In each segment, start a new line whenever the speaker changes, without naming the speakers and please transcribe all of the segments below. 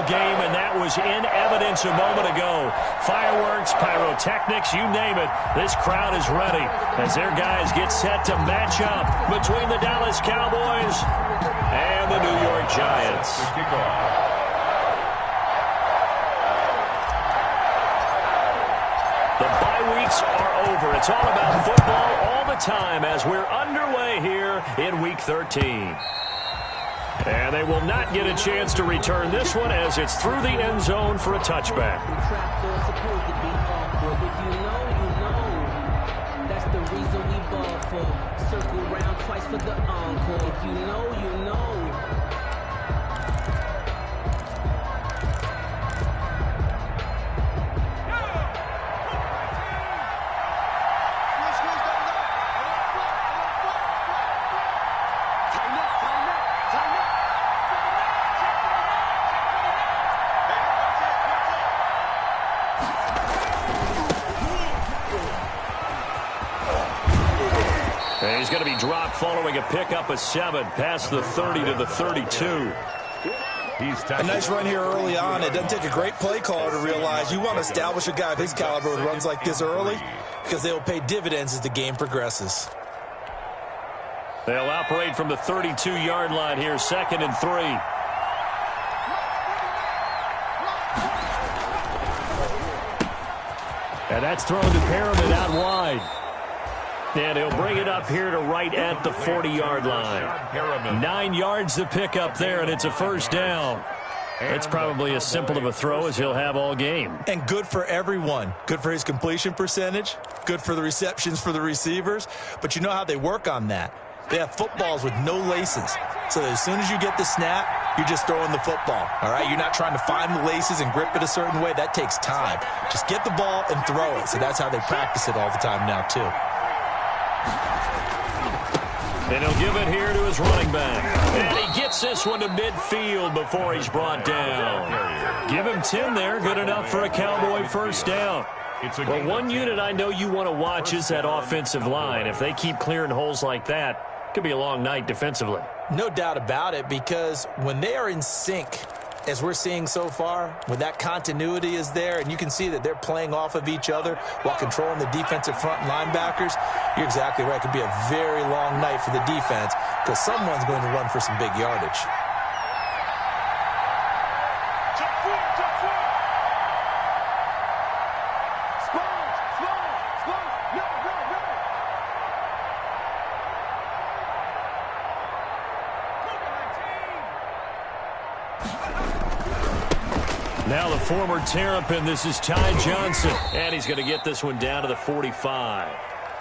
game, and that was in evidence a moment ago. Fireworks, pyrotechnics, you name it. This crowd is ready as their guys get set to match up between the Dallas Cowboys and the New York Giants. The bye weeks are over. It's all about football all the time as we're underway here in Week 13. And they will not get a chance to return this one as it's through the end zone for a touchback.
That's the reason we ball for. Circle round twice for the encore. If you know, you know.
He's going to be dropped following a pickup of 7 past the 30 to the 32.
A nice run here early on. It doesn't take a great play caller to realize you want to establish a guy of his caliber with runs like this early because they will pay dividends as the game progresses.
They'll operate from the 32-yard line here, 2nd and 3. And that's thrown to Perriman out wide. And he'll bring it up here to right at the 40-yard line. 9 yards to pick up there, and it's a first down. It's probably as simple of a throw as he'll have all game.
And good for everyone. Good for his completion percentage. Good for the receptions for the receivers. But you know how they work on that. They have footballs with no laces. So that as soon as you get the snap, you're just throwing the football. All right? You're not trying to find the laces and grip it a certain way. That takes time. Just get the ball and throw it. So that's how they practice it all the time now, too.
And he'll give it here to his running back. And he gets this one to midfield before he's brought down. Give him 10 there. Good enough for a Cowboy first down. Well, one unit I know you want to watch is that offensive line. If they keep clearing holes like that, it could be a long night defensively.
No doubt about it, because when they are in sync, as we're seeing so far, when that continuity is there, and you can see that they're playing off of each other while controlling the defensive front linebackers, you're exactly right. It could be a very long night for the defense because someone's going to run for some big yardage.
Now the former Terrapin, this is Ty Johnson. And he's going to get this one down to the 45.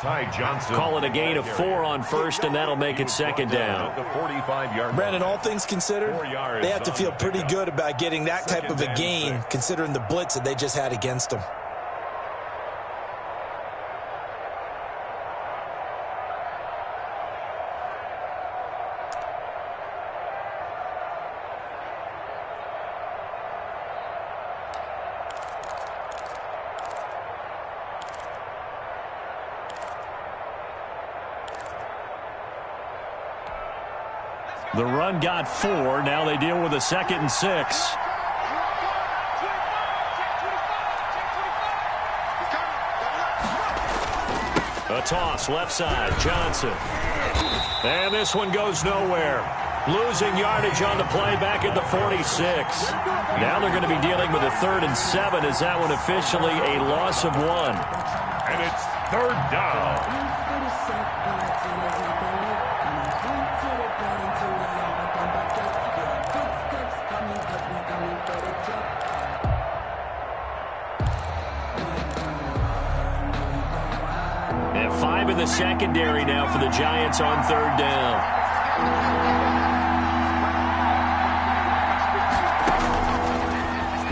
Ty Johnson.
Call it a gain of 4 on first, and that'll make it second down.
Brandon, all things considered, they have to feel pretty good about getting that type of a gain, considering the blitz that they just had against them.
The run got 4. Now they deal with a 2nd and 6. A toss, left side, Johnson. And this one goes nowhere. Losing yardage on the play back at the 46. Now they're going to be dealing with a 3rd and 7. Is that one officially a loss of 1?
And it's 3rd down.
And 5 in the secondary now for the Giants on 3rd down.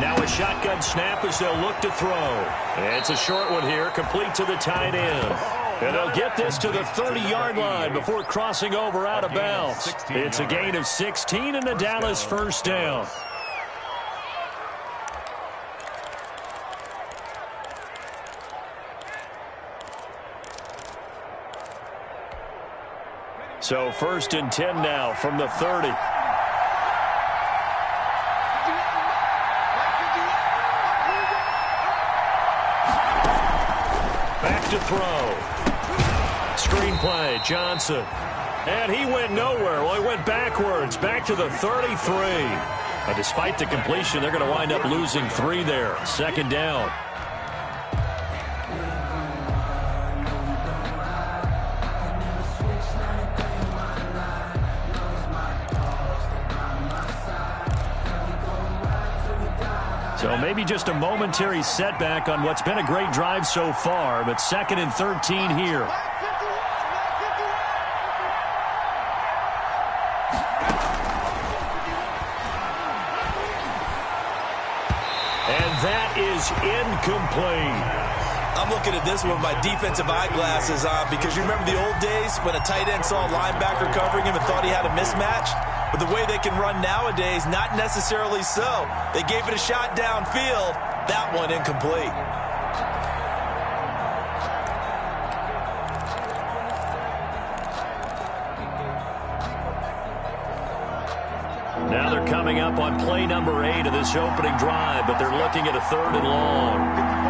Now a shotgun snap as they'll look to throw. It's a short one here, complete to the tight end. And they'll get this to the 30-yard line before crossing over out of bounds. It's a gain of 16 and a Dallas first down. So 1st and 10 now from the 30. back to throw. Screenplay, Johnson. And he went nowhere. Well, he went backwards, back to the 33. But despite the completion, they're going to wind up losing 3 there. Second down. So maybe just a momentary setback on what's been a great drive so far, but 2nd and 13 here. And that is incomplete.
I'm looking at this with my defensive eyeglasses on because you remember the old days when a tight end saw a linebacker covering him and thought he had a mismatch? But the way they can run nowadays, not necessarily so. They gave it a shot downfield. That one incomplete.
Now they're coming up on play number 8 of this opening drive, but they're looking at a 3rd and long.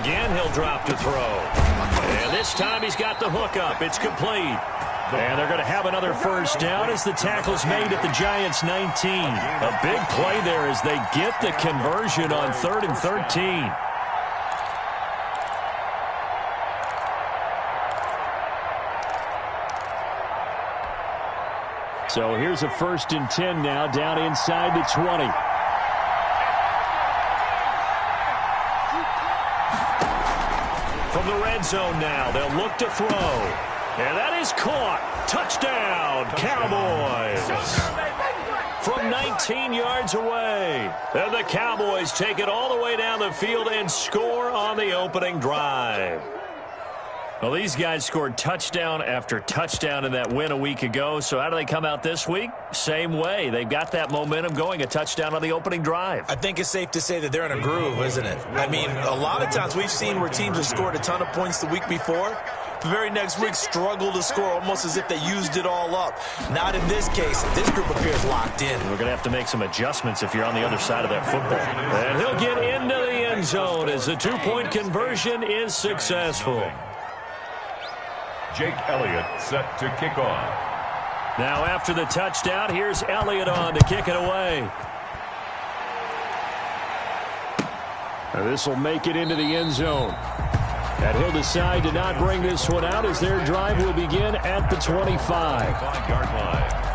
Again, he'll drop to throw. And this time he's got the hook up. It's complete. And they're going to have another first down as the tackle's made at the Giants' 19. A big play there as they get the conversion on 3rd and 13. So here's a 1st and 10 now down inside the 20. From the red zone now, they'll look to throw. And that is caught. Touchdown, Cowboys. From 19 yards away. And the Cowboys take it all the way down the field and score on the opening drive. Well, these guys scored touchdown after touchdown in that win a week ago. So how do they come out this week? Same way. They've got that momentum going, a touchdown on the opening drive.
I think it's safe to say that they're in a groove, isn't it? I mean, a lot of times we've seen where teams have scored a ton of points the week before. The very next week struggle to score almost as if they used it all up. Not in this case. This group appears locked in.
We're going to have to make some adjustments if you're on the other side of that football. And he'll get into the end zone as the 2-point conversion is successful.
Jake Elliott set to kick off.
Now after the touchdown, here's Elliott on to kick it away. This will make it into the end zone. And he'll decide to not bring this one out as their drive will begin at the 25.
5-yard line.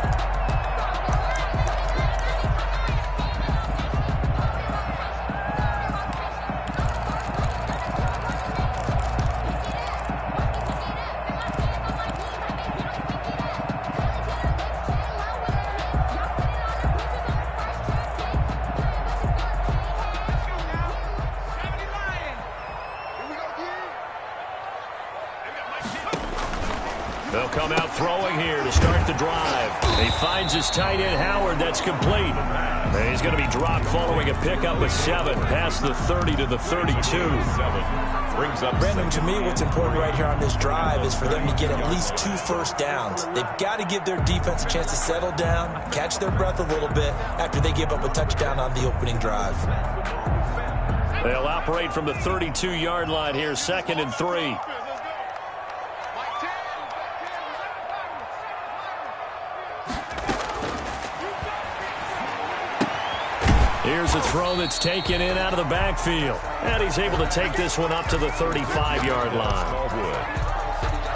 They'll come out throwing here to start the drive. He finds his tight end, Howard. That's complete. And he's going to be dropped following a pickup of 7 past the 30 to the 32.
Brings up
Brandon, to me, what's important right here on this drive is for them to get at least 2 first downs. They've got to give their defense a chance to settle down, catch their breath a little bit after they give up a touchdown on the opening drive.
They'll operate from the 32-yard line here, 2nd and 3. Here's a throw that's taken in out of the backfield. And he's able to take this one up to the 35-yard line.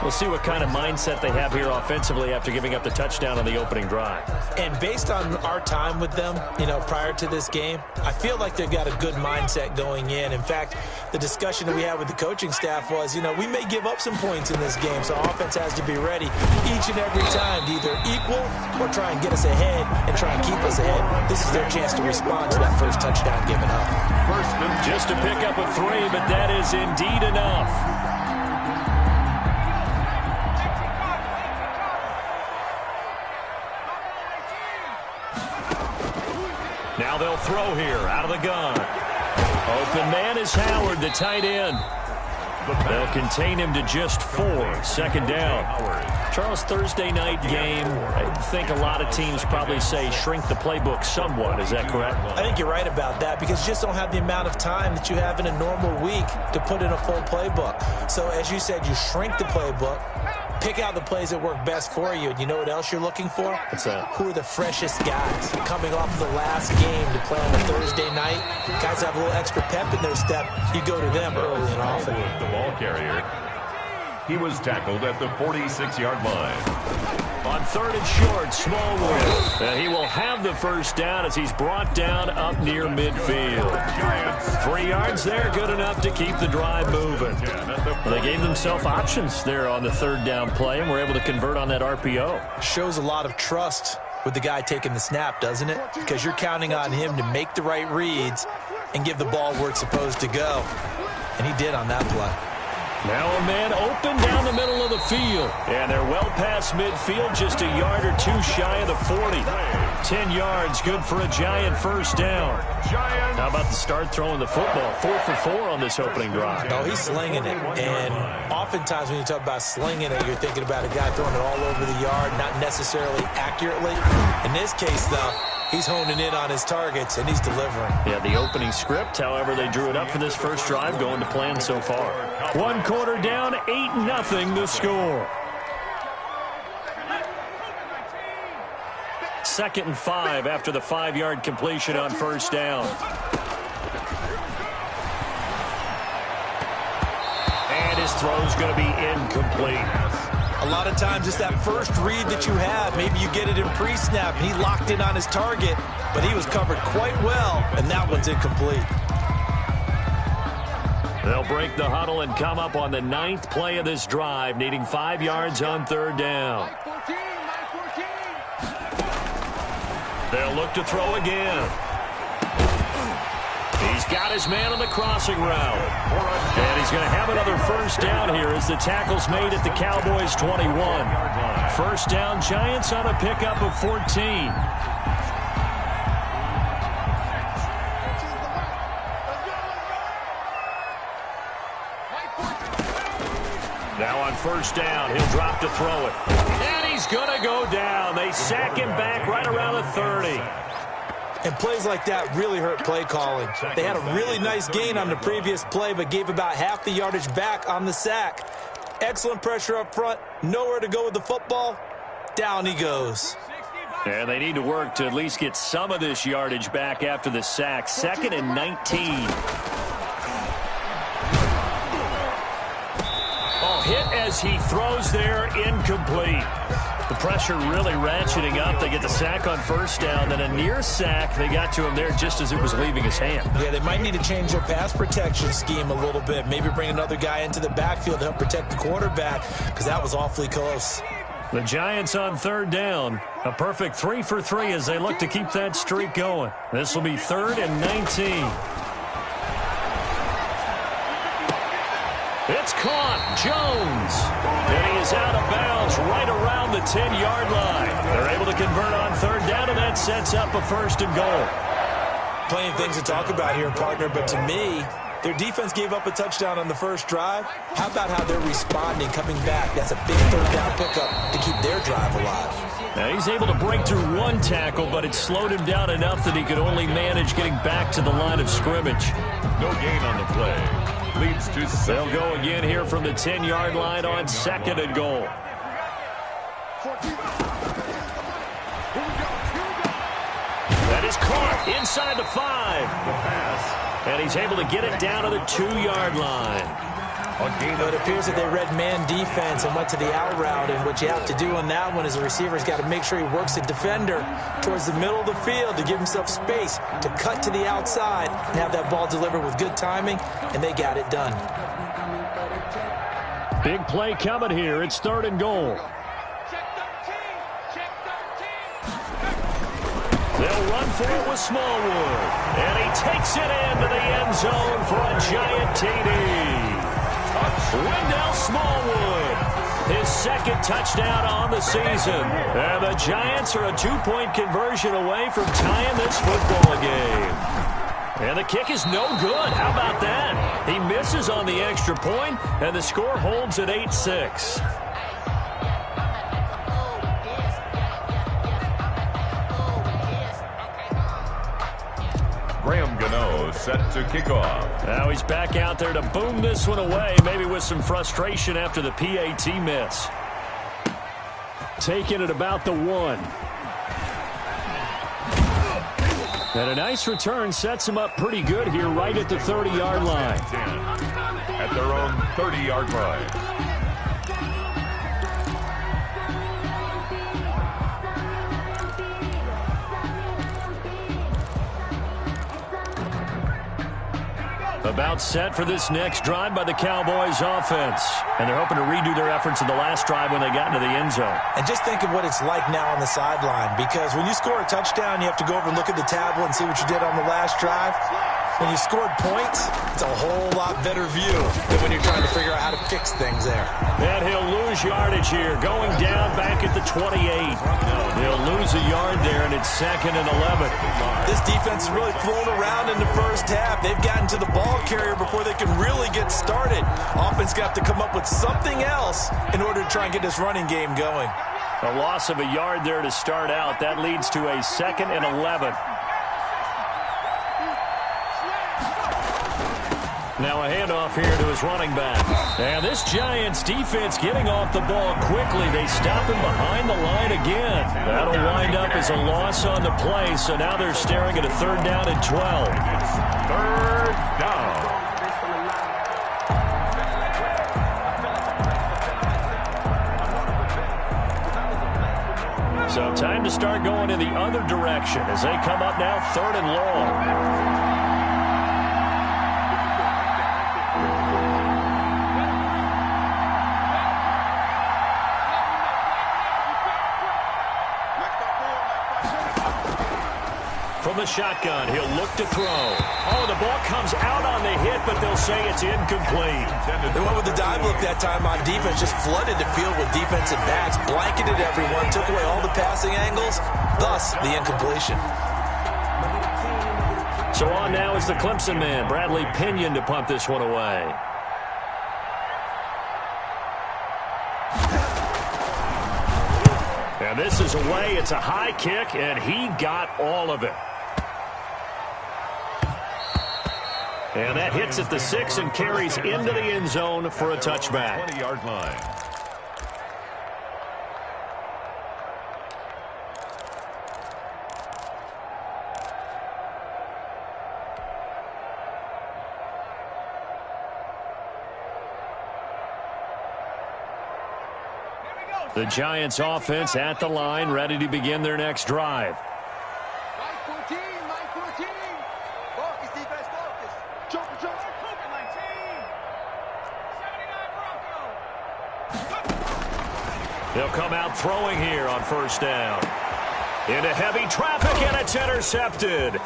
We'll see what kind of mindset they have here offensively after giving up the touchdown on the opening drive.
And based on our time with them, prior to this game, I feel like they've got a good mindset going in. In fact, the discussion that we had with the coaching staff was, we may give up some points in this game, so offense has to be ready each and every time to either equal or try and get us ahead and try and keep us ahead. This is their chance to respond to that first touchdown given up.
Just to pick up a 3, but that is indeed enough. Now they'll throw here out of the gun. Open man is Howard, the tight end. They'll contain him to just 4. Second down. Charles, Thursday night game, I think a lot of teams probably say shrink the playbook somewhat. Is that correct?
I think you're right about that because you just don't have the amount of time that you have in a normal week to put in a full playbook. So as you said, you shrink the playbook, pick out the plays that work best for you. And you know what else you're looking for?
What's that?
Who are the freshest guys coming off the last game to play on a Thursday night? Guys have a little extra pep in their step. You go to them early and often.
The ball carrier. He was tackled at the 46-yard line.
On 3rd and short, Smallwood. He will have the first down as he's brought down up near midfield. 3 yards there, good enough to keep the drive moving. They gave themselves options there on the 3rd down play and were able to convert on that RPO.
Shows a lot of trust with the guy taking the snap, doesn't it? Because you're counting on him to make the right reads and give the ball where it's supposed to go. And he did on that play.
Now a man open down the middle of the field. And they're well past midfield, just a yard or two shy of the 40. 10 yards, good for a Giant first down. How about the start throwing the football? 4 for 4 on this opening drive.
Oh, he's slinging it. And oftentimes when you talk about slinging it, you're thinking about a guy throwing it all over the yard, not necessarily accurately. In this case, though, he's honing in on his targets, and he's delivering.
Yeah, the opening script, however, they drew it up for this first drive, going to plan so far. 1 quarter down, 8-0 the score. 2nd and 5 after the 5-yard completion on first down. And his throw's going to be incomplete.
A lot of times it's that first read that you have. Maybe you get it in pre-snap, and he locked in on his target, but he was covered quite well, and that one's incomplete.
They'll break the huddle and come up on the 9th play of this drive, needing 5 yards on 3rd down. They'll look to throw again. He's got his man on the crossing route. And he's going to have another first down here as the tackle's made at the Cowboys' 21. First down, Giants on a pickup of 14. Now on first down, he'll drop to throw it. And he's going to go down. They sack him back right around the 30.
And plays like that really hurt play calling. They had a really nice gain on the previous play, but gave about half the yardage back on the sack. Excellent pressure up front. Nowhere to go with the football. Down he goes.
And they need to work to at least get some of this yardage back after the sack. 2nd and 19. Hit as he throws there, incomplete. The pressure really ratcheting up. They get the sack on first down, then a near sack. They got to him there just as it was leaving his hand.
Yeah, they might need to change their pass protection scheme a little bit. Maybe bring another guy into the backfield to help protect the quarterback, because that was awfully close.
The Giants on 3rd down. A perfect 3 for 3 as they look to keep that streak going. This will be 3rd and 19. It's caught. Jones. And he is out of bounds right around the 10-yard line. They're able to convert on 3rd down, and that sets up a 1st and goal.
Plenty of things to talk about here, partner, but to me, their defense gave up a touchdown on the first drive. How about how they're responding, coming back? That's a big 3rd down pickup to keep their drive alive.
Now he's able to break through 1 tackle, but it slowed him down enough that he could only manage getting back to the line of scrimmage.
No gain on the play. Leads to 7.
They'll go again here from the 10-yard line on 2nd and goal. That is caught inside the 5. And he's able to get it down to the 2-yard line.
It appears that they read man defense and went to the out route, and what you have to do on that one is the receiver's got to make sure he works the defender towards the middle of the field to give himself space to cut to the outside and have that ball delivered with good timing, and they got it done.
Big play coming here. It's 3rd and goal. They'll run for it with Smallwood, and he takes it into the end zone for a Giant TD. Wendell Smallwood, his 2nd touchdown on the season. And the Giants are a 2-point conversion away from tying this football game. And the kick is no good. How about that? He misses on the extra point, and the score holds at 8-6.
Graham Gano set to kick off.
Now he's back out there to boom this one away, maybe with some frustration after the PAT miss. Taking it about the 1. And a nice return sets him up pretty good here right at the 30-yard line.
At their own 30-yard line.
About set for this next drive by the Cowboys offense. And they're hoping to redo their efforts in the last drive when they got into the end zone.
And just think of what it's like now on the sideline, because when you score a touchdown, you have to go over and look at the tablet and see what you did on the last drive. When you scored points, it's a whole lot better view than when you're trying to figure out how to fix things there.
And he'll lose yardage here, going down back at the 28. He'll lose a yard there, and it's 2nd and 11.
This defense has really flown around in the first half. They've gotten to the ball carrier before they can really get started. Offense got to come up with something else in order to try and get this running game going.
A loss of a yard there to start out. That leads to a 2nd and 11. Now a handoff here to his running back. And this Giants defense getting off the ball quickly. They stop him behind the line again. That'll wind up as a loss on the play. So now they're staring at a 3rd down and 12.
3rd down.
So time to start going in the other direction as they come up now 3rd and long. From the shotgun, he'll look to throw. Oh, the ball comes out on the hit, but they'll say it's incomplete.
They went with the dive look that time on defense, just flooded the field with defensive backs, blanketed everyone, took away all the passing angles, thus the incompletion.
So on now is the Clemson man, Bradley Pinion, to punt this one away. And this is away. It's a high kick, and he got all of it. And that hits at the 6 and carries into the end zone for a touchback.
20-yard line.
The Giants offense at the line, ready to begin their next drive. They'll come out throwing here on 1st down. Into heavy traffic, and it's intercepted.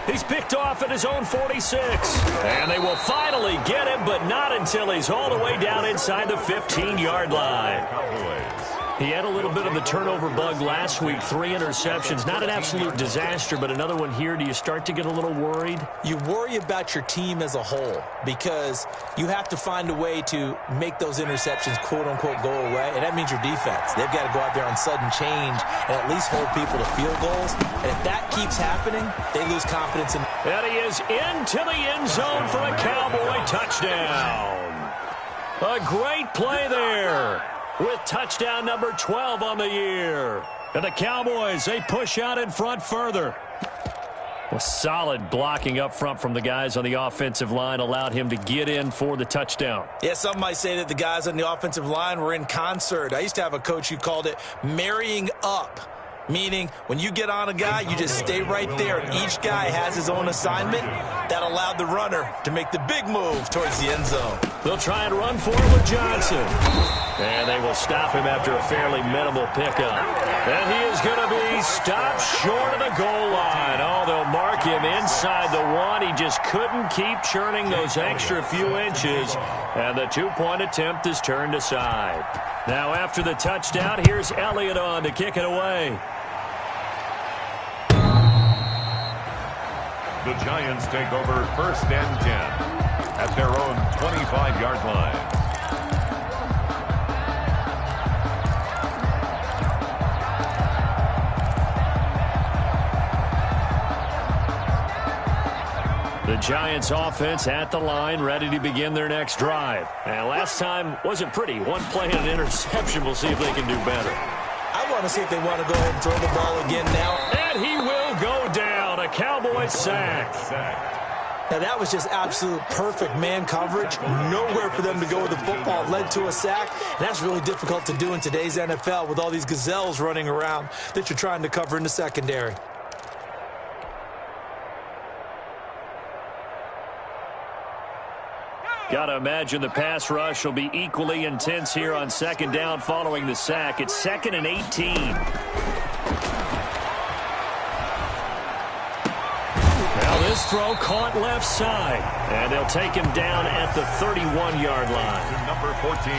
He's picked off at his own 46. And they will finally get him, but not until he's all the way down inside the 15-yard line. He had a little bit of the turnover bug last week, 3 interceptions. Not an absolute disaster, but another one here. Do you start to get a little worried?
You worry about your team as a whole because you have to find a way to make those interceptions, quote-unquote, go away, and that means your defense. They've got to go out there on sudden change and at least hold people to field goals. And if that keeps happening, they lose confidence in.
And he is into the end zone for a Cowboy touchdown. A great play there, with touchdown number 12 on the year. And the Cowboys, they push out in front further. Well, solid blocking up front from the guys on the offensive line allowed him to get in for the touchdown.
Yeah, some might say that the guys on the offensive line were in concert. I used to have a coach who called it marrying up, meaning when you get on a guy, you just stay right there. And each guy has his own assignment. That allowed the runner to make the big move towards the end zone.
They'll try and run for it with Johnson. And they will stop him after a fairly minimal pickup. And he is going to be stopped short of the goal line. Oh, they'll mark him inside the 1. He just couldn't keep churning those extra few inches. And the 2-point attempt is turned aside. Now after the touchdown, here's Elliott on to kick it away.
The Giants take over 1st and 10 at their own 25-yard line.
The Giants offense at the line, ready to begin their next drive. And last time wasn't pretty. One play and an interception. We'll see if they can do better.
I want to see if they want to go ahead and throw the ball again now.
And he will go down. A Cowboy sack.
Now, that was just absolute perfect man coverage. Nowhere for them to go with the football. It led to a sack. And that's really difficult to do in today's NFL with all these gazelles running around that you're trying to cover in the secondary.
Got to imagine the pass rush will be equally intense here on 2nd down following the sack. It's 2nd and 18. Now this throw caught left side. And they'll take him down at the 31-yard line.
Number 14.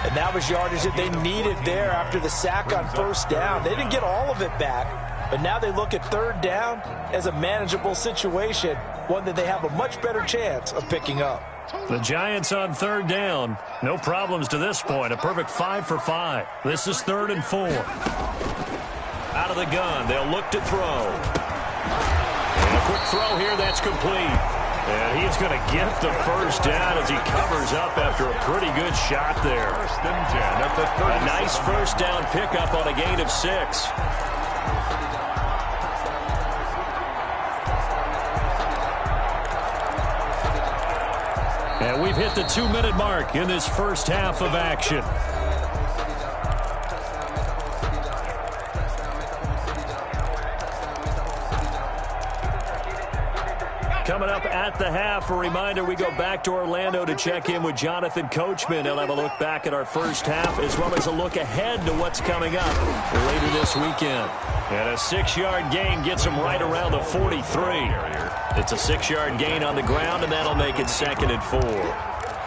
And that was yardage that they needed there after the sack on 1st down. They didn't get all of it back, but now they look at 3rd down as a manageable situation, one that they have a much better chance of picking up.
The Giants on 3rd down. No problems to this point. A perfect 5 for 5. This is 3rd and 4. Out of the gun. They'll look to throw. And a quick throw here. That's complete. And he's going to get the 1st down as he covers up after a pretty good shot there.
1st and 10 at the 30.
A nice 1st down pickup on a gain of 6. And we've hit the 2-minute mark in this first half of action. Coming up at the half, a reminder, we go back to Orlando to check in with Jonathan Coachman. He'll have a look back at our first half as well as a look ahead to what's coming up later this weekend. And a 6-yard gain gets him right around the 43. It's a 6-yard gain on the ground, and that'll make it 2nd and 4.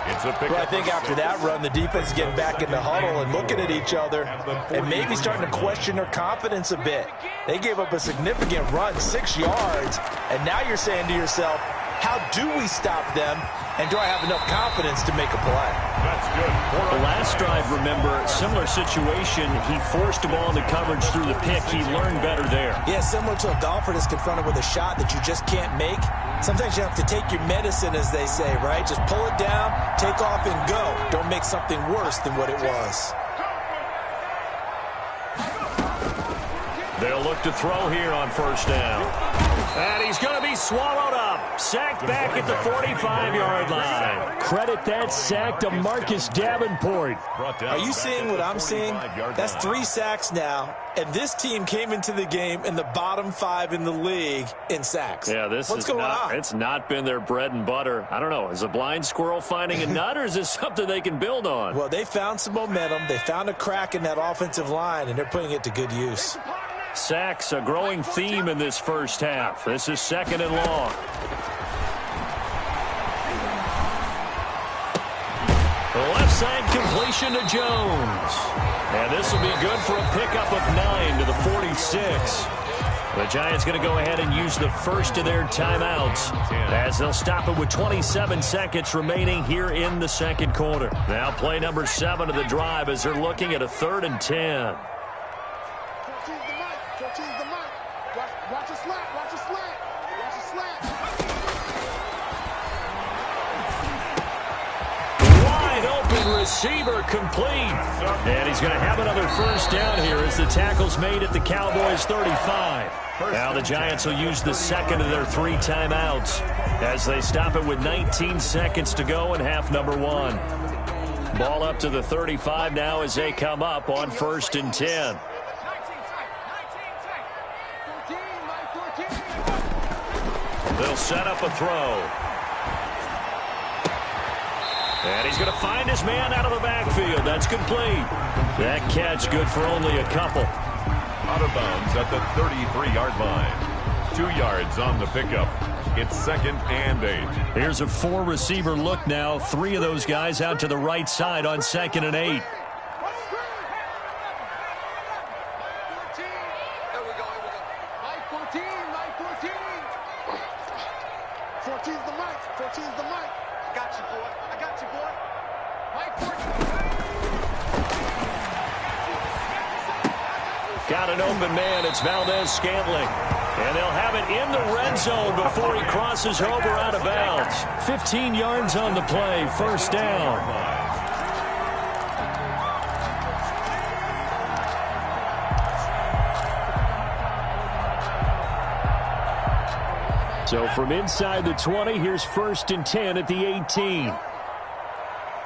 It's a
Well, I think after that run, the defense is getting back in the huddle and looking at each other and maybe starting to question their confidence a bit. They gave up a significant run, 6 yards, and now you're saying to yourself, how do we stop them, and do I have enough confidence to make a play?
That's good.
The last drive, remember, similar situation. He forced the ball into coverage through the pick. He learned better there.
Yeah, similar to a golfer that's confronted with a shot that you just can't make. Sometimes you have to take your medicine, as they say, right? Just pull it down, take off, and go. Don't make something worse than what it was.
They'll look to throw here on 1st down. And he's going to be swallowed up. Sacked back at the 45-yard line. Credit that sack to Marcus Davenport.
Are you seeing what I'm seeing? That's 3 sacks now, and this team came into the game in the bottom 5 in the league in sacks.
Yeah, what's going on? It's not been their bread and butter. I don't know. Is a blind squirrel finding a nut, or is this something they can build on?
Well, they found some momentum. They found a crack in that offensive line, and they're putting it to good use.
Sacks, a growing theme in this first half. This is 2nd and long. The left side completion to Jones. And this will be good for a pickup of 9 to the 46. The Giants going to go ahead and use the first of their timeouts as they'll stop it with 27 seconds remaining here in the 2nd quarter. Now play number 7 of the drive as they're looking at a 3rd and 10.
Watch a slant. Watch a slant. Watch a slant.
Wide open receiver complete. And he's going to have another 1st down here as the tackle's made at the Cowboys' 35. Now the Giants will use the 2nd of their 3 timeouts as they stop it with 19 seconds to go in half number 1. Ball up to the 35 now as they come up on 1st and 10. They'll set up a throw. And he's going to find his man out of the backfield. That's complete. That catch good for only a couple.
Out of bounds at the 33-yard line. 2 yards on the pickup. It's 2nd and 8.
Here's a 4-receiver look now. 3 of those guys out to the right side on 2nd and 8. Got an open man. It's Valdez-Scantling. And they'll have it in the red zone before he crosses over out of bounds. 15 yards on the play. First down. So from inside the 20, here's 1st and 10 at the 18.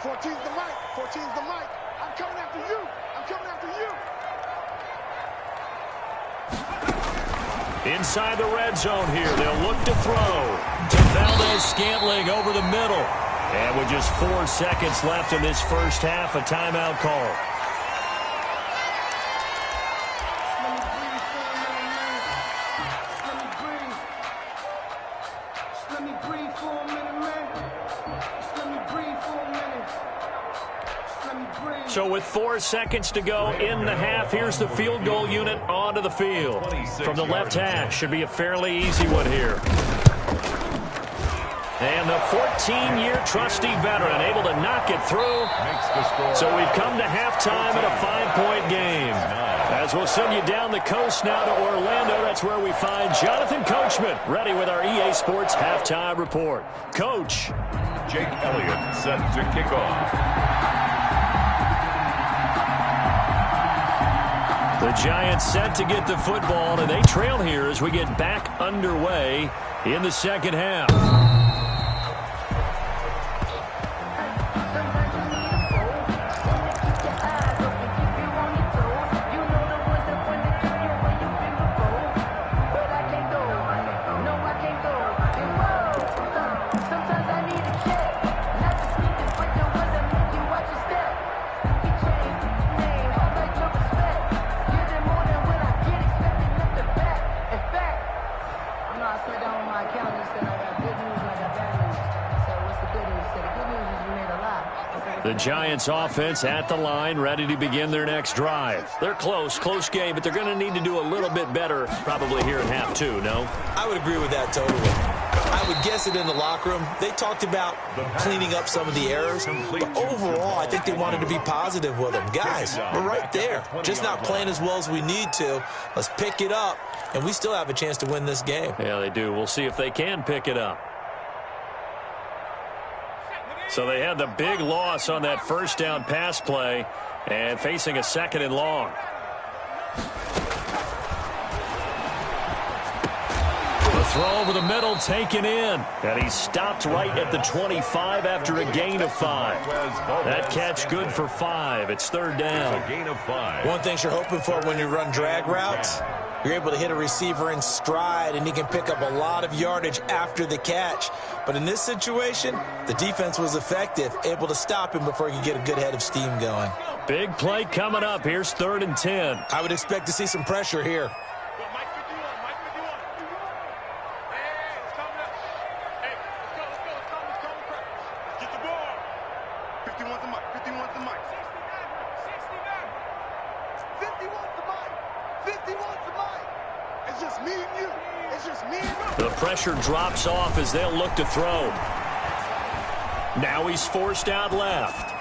14's the mic. 14's the mic. I'm coming after you. I'm coming after you.
Inside the red zone here. They'll look to throw. To Valdez-Scantling over the middle. And with just 4 seconds left in this first half, a timeout call. So with 4 seconds to go in the half, here's the field goal unit onto the field. From the left hash, should be a fairly easy one here. And the 14-year trusty veteran able to knock it through. So we've come to halftime in a 5-point game. As we'll send you down the coast now to Orlando, that's where we find Jonathan Coachman ready with our EA Sports halftime report. Coach.
Jake Elliott set to kick off.
The Giants set to get the football, and they trail here as we get back underway in the second half. The Giants offense at the line, ready to begin their next drive. They're close game, but they're going to need to do a little bit better probably here in half 2, no?
I would agree with that totally. I would guess it in the locker room. They talked about cleaning up some of the errors, but overall, I think they wanted to be positive with them. Guys, we're right there. Just not playing as well as we need to. Let's pick it up, and we still have a chance to win this game.
Yeah, they do. We'll see if they can pick it up. So they had the big loss on that first down pass play and facing a 2nd and long. The throw over the middle taken in. And he stopped right at the 25 after a gain of 5. That catch good for 5. It's 3rd down.
A gain of 5.
One thing you're hoping for when you run drag routes, you're able to hit a receiver in stride, and he can pick up a lot of yardage after the catch. But in this situation, the defense was effective, able to stop him before he could get a good head of steam going.
Big play coming up. Here's 3rd and 10.
I would expect to see some pressure here.
The pressure drops off as they'll look to throw. Now he's forced out left.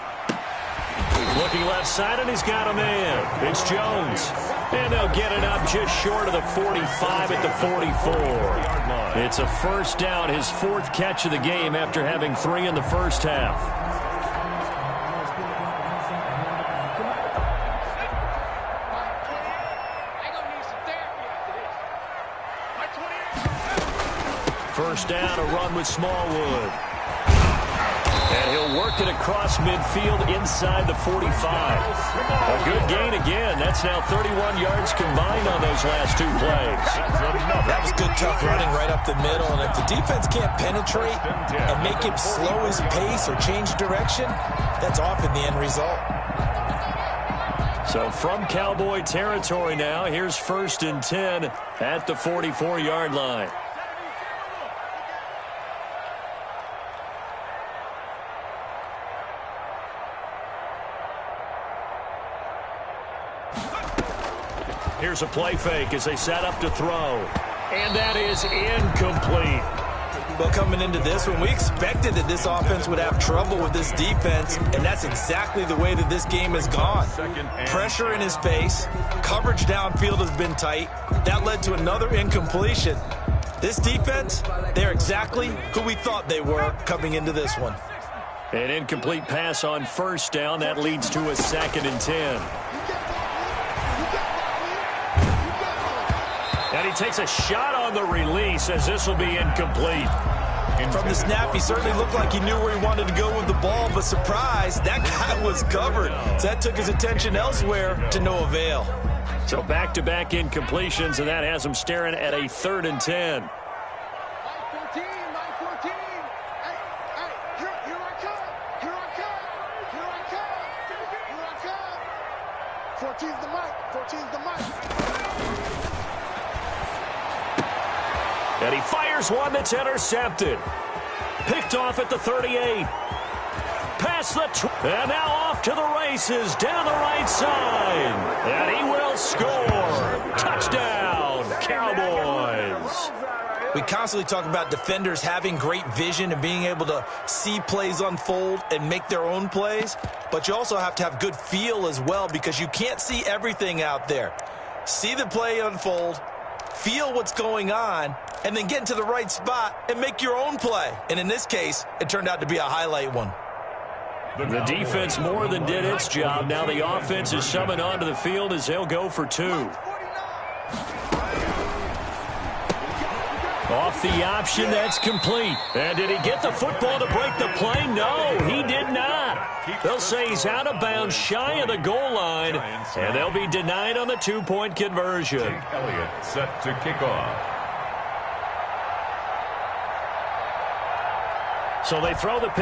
Looking left side, and he's got a man. It's Jones. And they'll get it up just short of the 45 at the 44. It's a first down, his 4th catch of the game after having 3 in the first half. First down, a run with Smallwood. And he'll work it across midfield inside the 45. A good gain again. That's now 31 yards combined on those last 2 plays.
That was good, tough running right up the middle. And if the defense can't penetrate and make him slow his pace or change direction, that's often the end result.
So from Cowboy territory now, here's 1st and 10 at the 44-yard line. Here's a play fake as they set up to throw. And that is incomplete.
Well, coming into this one, we expected that this offense would have trouble with this defense, and that's exactly the way that this game has gone. Pressure in his face, coverage downfield has been tight. That led to another incompletion. This defense, they're exactly who we thought they were coming into this one.
An incomplete pass on first down. That leads to a 2nd and 10. And he takes a shot on the release as this will be incomplete.
From the snap, he certainly looked like he knew where he wanted to go with the ball, but surprise, that guy was covered. So that took his attention elsewhere to no avail.
So back-to-back incompletions, and that has him staring at a 3rd and 10.
Line 14, line 14. Hey, here I come. Here I come. Here I come. Here I come. 14's the mic. 14's the mic.
And he fires one that's intercepted. Picked off at the 38. Past the and now off to the races down the right side. And he will score. Touchdown, Cowboys.
We constantly talk about defenders having great vision and being able to see plays unfold and make their own plays, but you also have to have good feel as well because you can't see everything out there. See the play unfold, feel what's going on, and then get into the right spot and make your own play. And in this case, it turned out to be a highlight one.
The defense more than did its job. Now the offense is summoned onto the field as they'll go for 2. Off the option, that's complete. And did he get the football to break the play? No, he did not. They'll say he's out of bounds, shy of the goal line, and they'll be denied on the 2-point conversion.
Jake Elliott set to kick off.
So they throw the